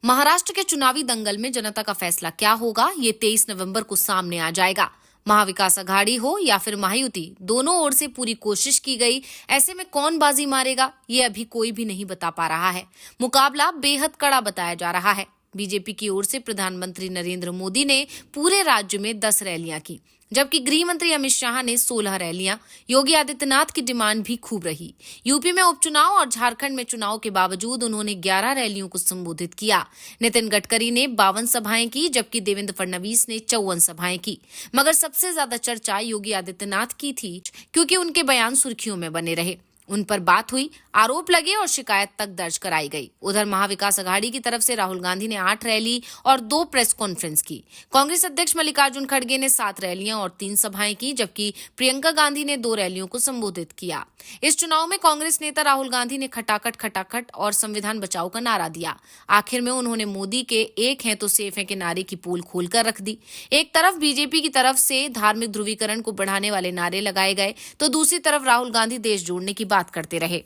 महाराष्ट्र के चुनावी दंगल में जनता का फैसला क्या होगा, ये 23 नवंबर को सामने आ जाएगा। महाविकास अघाड़ी हो या फिर महायुति, दोनों ओर से पूरी कोशिश की गई। ऐसे में कौन बाजी मारेगा, ये अभी कोई भी नहीं बता पा रहा है। मुकाबला बेहद कड़ा बताया जा रहा है। बीजेपी की ओर से प्रधानमंत्री नरेंद्र मोदी ने पूरे राज्य में 10 रैलियां की, जबकि गृह मंत्री अमित शाह ने 16 रैलियां। योगी आदित्यनाथ की डिमांड भी खूब रही। यूपी में उपचुनाव और झारखंड में चुनाव के बावजूद उन्होंने 11 रैलियों को संबोधित किया। नितिन गडकरी ने 52 सभाएं की, जबकि देवेंद्र फडणवीस ने 54 सभाएं की। मगर सबसे ज्यादा चर्चा योगी आदित्यनाथ की थी, क्योंकि उनके बयान सुर्खियों में बने रहे। उन पर बात हुई, आरोप लगे और शिकायत तक दर्ज कराई गई। उधर महाविकास अघाड़ी की तरफ से राहुल गांधी ने 8 रैली और 2 प्रेस कॉन्फ्रेंस की। कांग्रेस अध्यक्ष मल्लिकार्जुन खड़गे ने 7 रैलियां और 3 सभाएं की, जबकि प्रियंका गांधी ने 2 रैलियों को संबोधित किया। इस चुनाव में कांग्रेस नेता राहुल गांधी ने खटाखट और संविधान बचाओ का नारा दिया। आखिर में उन्होंने मोदी के एक हैं तो सेफ हैं के नारे की पोल खोलकर रख दी। एक तरफ बीजेपी की तरफ से धार्मिक ध्रुवीकरण को बढ़ाने वाले नारे लगाए गए, तो दूसरी तरफ राहुल गांधी देश जोड़ने की बात करते रहे।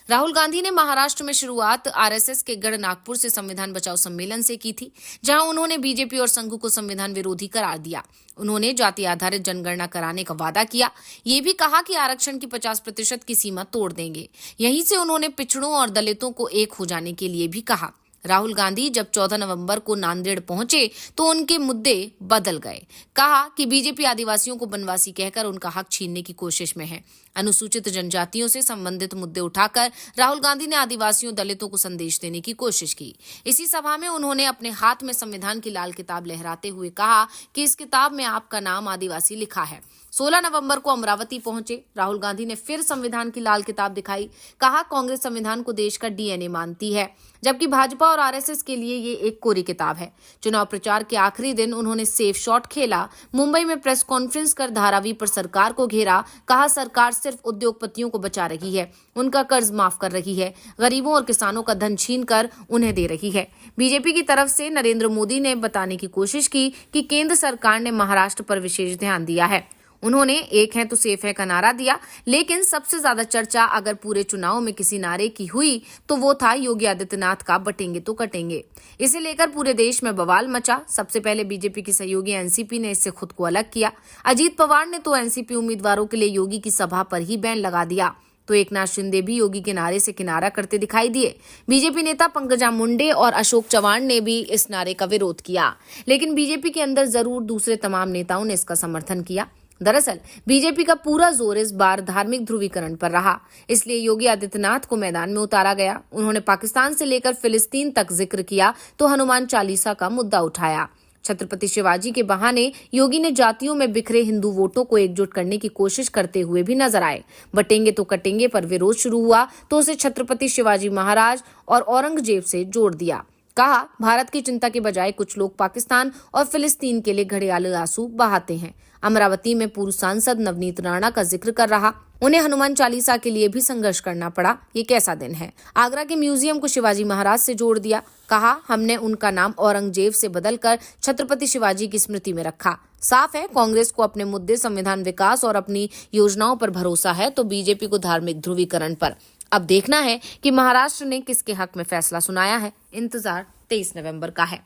राहुल गांधी ने महाराष्ट्र में शुरुआत आरएसएस के गढ़ नागपुर से संविधान बचाओ सम्मेलन से की थी, जहां उन्होंने बीजेपी और संघ को संविधान विरोधी करार दिया। उन्होंने जाति आधारित जनगणना कराने का वादा किया। ये भी कहा कि आरक्षण की 50% की सीमा तोड़ देंगे। यहीं से उन्होंने पिछड़ों और दलितों को एक हो जाने के लिए भी कहा। राहुल गांधी जब 14 नवंबर को नांदेड़ पहुंचे तो उनके मुद्दे बदल गए। कहा कि बीजेपी आदिवासियों को बनवासी कहकर उनका हक छीनने की कोशिश में है। अनुसूचित जनजातियों से संबंधित मुद्दे उठाकर राहुल गांधी ने आदिवासियों दलितों को संदेश देने की कोशिश की। इसी सभा में उन्होंने अपने हाथ में संविधान की लाल किताब लहराते हुए कहा कि इस किताब में आपका नाम आदिवासी लिखा है। 16 नवंबर को अमरावती पहुंचे राहुल गांधी ने फिर संविधान की लाल किताब दिखाई। कहा, कांग्रेस संविधान को देश का डीएनए मानती है, जबकि भाजपा और आरएसएस के लिए ये एक कोरी किताब है। चुनाव प्रचार के आखिरी दिन उन्होंने सेफ शॉट खेला। मुंबई में प्रेस कॉन्फ्रेंस कर धारावी पर सरकार को घेरा। कहा, सरकार सिर्फ उद्योगपतियों को बचा रही है, उनका कर्ज माफ कर रही है, गरीबों और किसानों का धन छीन कर उन्हें दे रही है। बीजेपी की तरफ से नरेंद्र मोदी ने बताने की कोशिश की कि केंद्र सरकार ने महाराष्ट्र पर विशेष ध्यान दिया है। उन्होंने एक है तो सेफ है का नारा दिया, लेकिन सबसे ज्यादा चर्चा अगर पूरे चुनाव में किसी नारे की हुई तो वो था योगी आदित्यनाथ का बटेंगे तो कटेंगे। इसे लेकर पूरे देश में बवाल मचा। सबसे पहले बीजेपी की सहयोगी एनसीपी ने इससे खुद को अलग किया। अजीत पवार ने तो एनसीपी उम्मीदवारों के लिए योगी की सभा पर ही बैन लगा दिया, तो एकनाथ शिंदे भी योगी के नारे से किनारा करते दिखाई दिए। बीजेपी नेता पंकजा मुंडे और अशोक चव्हाण ने भी इस नारे का विरोध किया, लेकिन बीजेपी के अंदर जरूर दूसरे तमाम नेताओं ने इसका समर्थन किया। दरअसल बीजेपी का पूरा जोर इस बार धार्मिक ध्रुवीकरण पर रहा, इसलिए योगी आदित्यनाथ को मैदान में उतारा गया। उन्होंने पाकिस्तान से लेकर फिलिस्तीन तक जिक्र किया तो हनुमान चालीसा का मुद्दा उठाया। छत्रपति शिवाजी के बहाने योगी ने जातियों में बिखरे हिंदू वोटों को एकजुट करने की कोशिश करते हुए भी नजर आए। बटेंगे तो कटेंगे पर विरोध शुरू हुआ तो उसे छत्रपति शिवाजी महाराज और औरंगजेब से जोड़ दिया। कहा, भारत की चिंता के बजाय कुछ लोग पाकिस्तान और फिलिस्तीन के लिए घड़ियाली आंसू बहाते हैं। अमरावती में पूर्व सांसद नवनीत राणा का जिक्र कर रहा। उन्हें हनुमान चालीसा के लिए भी संघर्ष करना पड़ा। ये कैसा दिन है। आगरा के म्यूजियम को शिवाजी महाराज से जोड़ दिया। कहा, हमने उनका नाम औरंगजेब से बदलकर छत्रपति शिवाजी की स्मृति में रखा। साफ है, कांग्रेस को अपने मुद्दे संविधान विकास और अपनी योजनाओं पर भरोसा है, तो बीजेपी को धार्मिक ध्रुवीकरण पर। अब देखना है कि महाराष्ट्र ने किसके हक में फैसला सुनाया है। इंतजार 23 नवंबर का है।